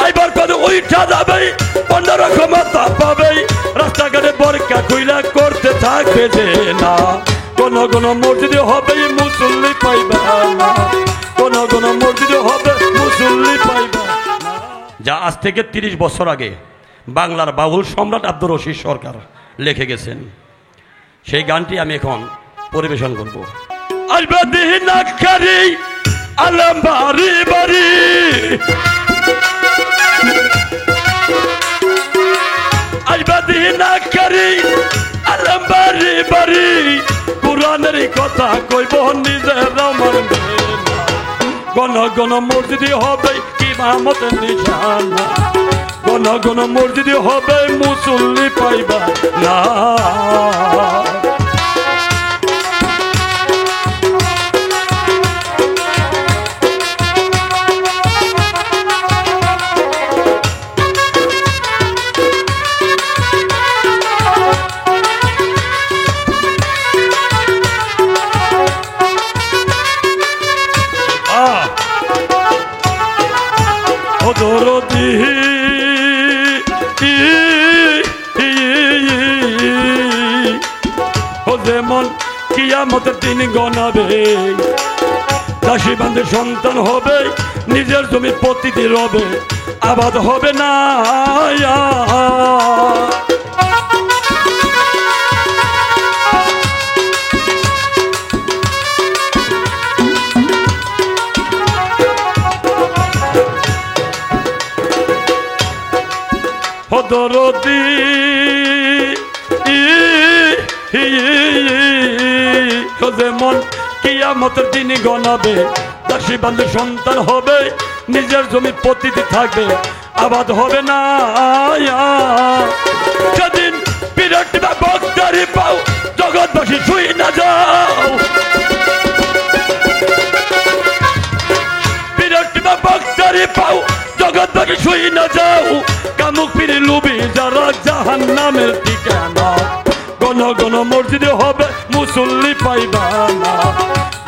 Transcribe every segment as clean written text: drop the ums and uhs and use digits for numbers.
আইবার কত উঠা যাবে, পনেরো ক্ষমতা পাবে, রাস্তাঘাটে বরকা কইলা করতে থাকবে যে না। কোন কোন মসজিদে হবে মুসল্লি পাইবা না, কোন কোন মসজিদে হবে মুসল্লি পাইবা না। যা আজ থেকে ৩০ বছর আগে বাংলার বাউল সম্রাট আব্দুর রশিদ সরকার লিখে গেছেন, সেই গানটি আমি এখন পরিবেশন করব। আলবাদিনাকারী আলম বাড়ি বাড়ি, আলবাদিনাকারী আলম বাড়ি বাড়ি, কোরআনের কথা কইব নিজের মানবে না। গণ গণ মসজিদে হবে ইমামতের নিশানা, গণ গণ মসজিদে হবে মুসল্লি পাইবা না। দরদি ও যেমন কিয়ামতের দিন গনাবে, দাসী বান্ধের সন্তান হবে, নিজের জমি পতিতে রবে, আবাদ হবে না। দরদি যেমন কিয়ামতের দিন গনাবে, দাসী বান্ধের সন্তান হবে, নিজের জমি পতিতে থাকবে, আবাদ হবে না। সেদিন বিরাট বক্তারি পাও, জগৎবাসী শুই না যাও, বিরাট বক্তারি পাও, জগৎবাসী শুই না যাও, কামুক পিরে লুবি যারা জাহান্নামের ঠিকানা। গণ গণ মসজিদে হবে মুসল্লি পাইবা না,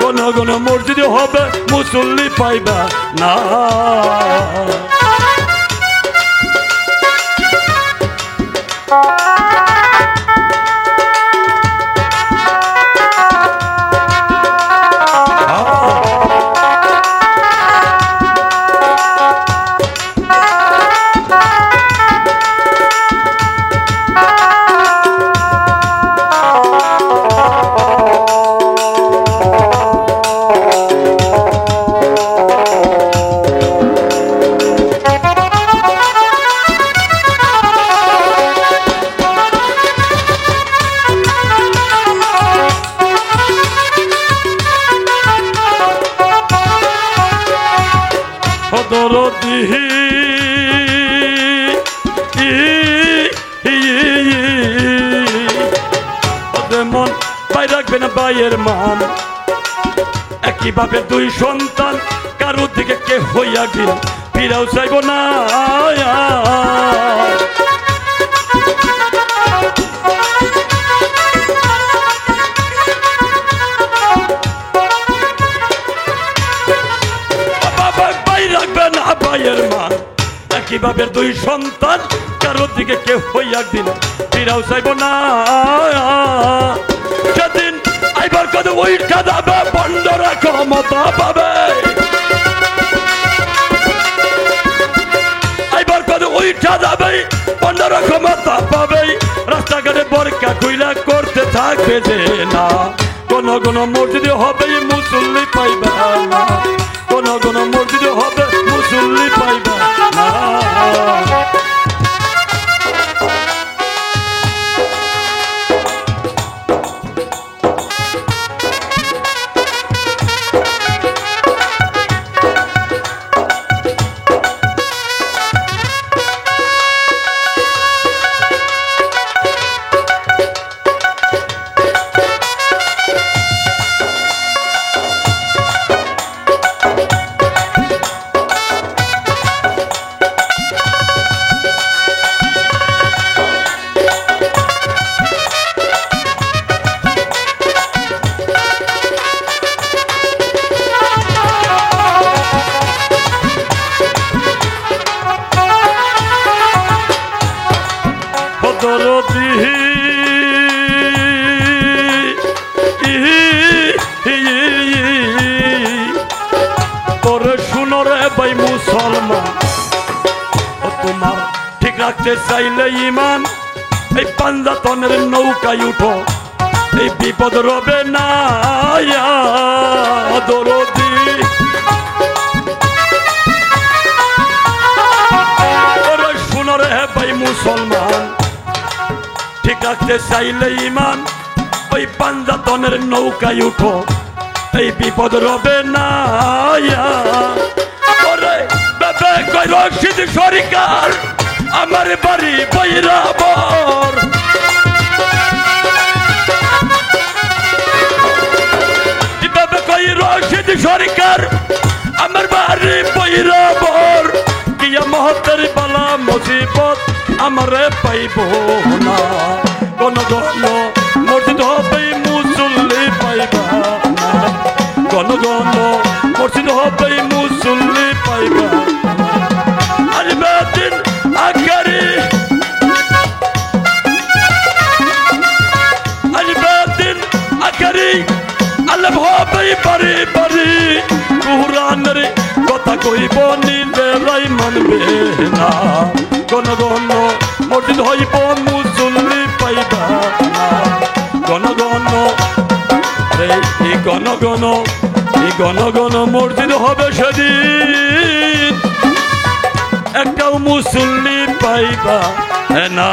গণ গণ মসজিদে হবে মুসল্লি পাইবা না। মন পাই রাখবে না ভাইয়ের মান, একই বাপের দুই সন্তান, কারো দিকে কে হইয়া গিয়ে ফিরাও চাইব না। রাখবে না ভাইয়ের মান, একই বাপের দুই সন্তান, কারো দিকে কেউ হইয়া দিন ফিরাও চাইব না। সেদিন আইবার কত উঠা যাবে, বন্ধরা ক্ষমতা পাবে, আইবার কত উঠা যাবে, বন্ধরা ক্ষমতা পাবে, রাস্তাঘাটে বরকা কইলা করতে থাকবে যে না। কোন কোন মসজিদে হবে মুসল্লি পাইবা না, কোন কোন মসজিদে হবে মুসল্লি পাইবা না। রাখতে চাইলে ইমান এই পাঞ্জাতনের নৌকায় উঠো এই বিপদ রবে না দরদি শুনো রে ভাই মুসলমান ঠিক রাখতে চাইলে ইমান ওই পাঞ্জাতনের নৌকায় উঠো এই বিপদ রবে না রশিদ সরকার আমার বাড়ি বৈরাবর রশিদ সরকার আমার বাড়ি বৈরাবর কিয়া মহতের বালা মুসিবত আমারে পাইব না কোন জন মসজিদ হবে মুসল্লি পাইবা না কোন জন মসজিদ হবে মুসল্লি পাইবা দিন আকারি দিন আকারি আল্লাহ হবে বাড়ি বাড়ি কুরআনের কথা কইব নিজেরাই মানবে না কোন গণ মসজিদ হইব মুসল্লি পাইবা না গণ গণ এই গণ গণ এই গণ গণ মসজিদ হবে সেদিন একটাও মুসল্লি পাইবা না